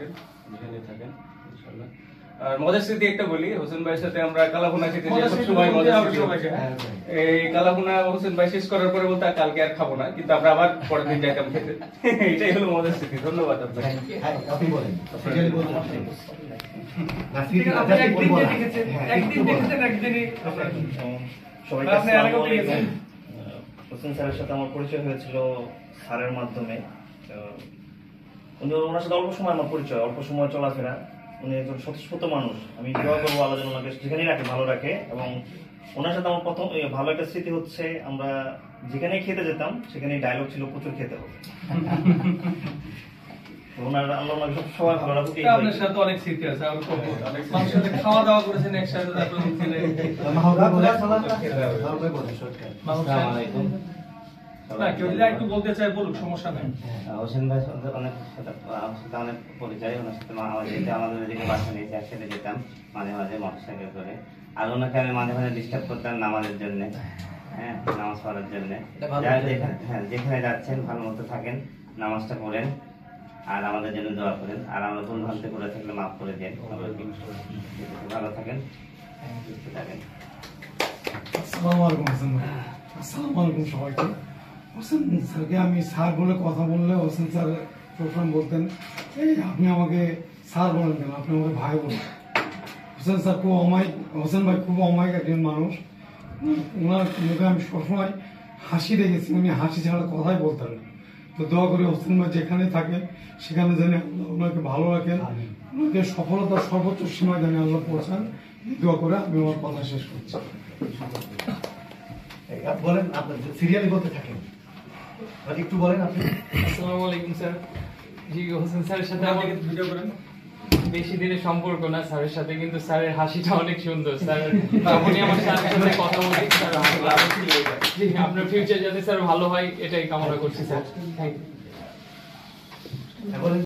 থাকেন, যেখানে থাকেন ইনশাআল্লাহ। আর মজার স্মৃতি একটা বলি, হোসেন ভাইয়ের সাথে আমরা কালাভুনা খেতে যাই সব সময় মজা স্মৃতি। এই কালাভুনা হোসেন ভাই শেষ করার পরে বলতে কালকে আর খাবো না, কিন্তু আমরা আবার পরের দিন যাইতাম খেতে। এটাই হলো মজার স্মৃতি। ধন্যবাদ আপনাকে। আপনি বলেন হোসেন স্যারের সাথে আমার পরিচয় হয়েছিল স্যারের মাধ্যমে। উনি ওনার সাথে অল্প সময় আমার পরিচয়, অল্প সময় চলাফেরা। উনি একজন স্বতঃস্ফূর্ত মানুষ। আমি দোয়া করবো আল্লাহ যেন ওনাকে যেখানেই রাখে ভালো রাখে। এবং ওনার সাথে আমার প্রথম ভালো একটা স্মৃতি হচ্ছে, আমরা যেখানেই খেতে যেতাম সেখানেই ডায়লগ ছিল প্রচুর খেতে হবে। ওনার আল্লাহ ওনাকে সব সময় ভালো রাখুক। আপনার সাথে অনেক স্মৃতি আছে, আর মানুষের সাথে খাওয়া দাওয়া করেছেন একসাথে, তারপর ছেলে না কেউ যদি একটু বলতে চায় বলুক, সমস্যা নেই। হোসেন ভাই সাথে অনেক অনেক পরিচয়, ওনার সাথে আমাদের যেতে বাসা নিয়েছে, একসাথে যেতাম মাঝে মাঝে মোটরসাইকেল করে। আর ওনাকে আমি মাঝে মাঝে ডিস্টার্ব করতাম নামাজের জন্য, হ্যাঁ নামাজ পড়ার জন্য। হ্যাঁ যেখানে যাচ্ছেন ভালো মতো থাকেন, নামাজটা পড়েন আর আমাদের জন্য দোয়া করেন। আর আমরা ভুল ভ্রান্তি করে থাকলে মাফ করে দেন। ভালো থাকেন, সুস্থ থাকেন। আসসালামু আলাইকুম হোসেন ভাই। আসসালামু আলাইকুম সবাইকে। হোসেন স্যারকে আমি স্যার বলে কথা বললে হোসেন স্যার সবসময় বলতেন, এই আপনি আমাকে স্যার বলেন কেন, আপনি আমাকে ভাই বলেন। হোসেন স্যার খুব অমায়িক, হোসেন ভাই খুব অমায়িক একজন মানুষ। ওনার মুখে আমি সবসময় হাসি দেখেছি, উনি হাসি ছাড়া কথাই বলতেন না। তো দোয়া করি হোসেন ভাই যেখানে থাকে সেখানে জানি আল্লাহ ওনাকে ভালো রাখেন, ওনাকে সফলতার সর্বোচ্চ সীমায় জানি আল্লাহ পৌঁছান। দোয়া করে আমি আমার কথা শেষ করছি। বলেন, আপনার সিরিয়ালি বলতে থাকেন, একটু বলেন আপনি। আসসালামু আলাইকুম স্যার। জি হোসেন স্যারের সাথে আমাকে ভিডিও করেন, বেশি দিনের সম্পর্ক না স্যারের সাথে, কিন্তু স্যারের হাসিটা অনেক সুন্দর। স্যার যখনই আমার স্যারের সাথে কথা বলি স্যার জি আপনার ফিউচার যাতে স্যার ভালো হয় এটাই কামনা করছি স্যার। Thank you.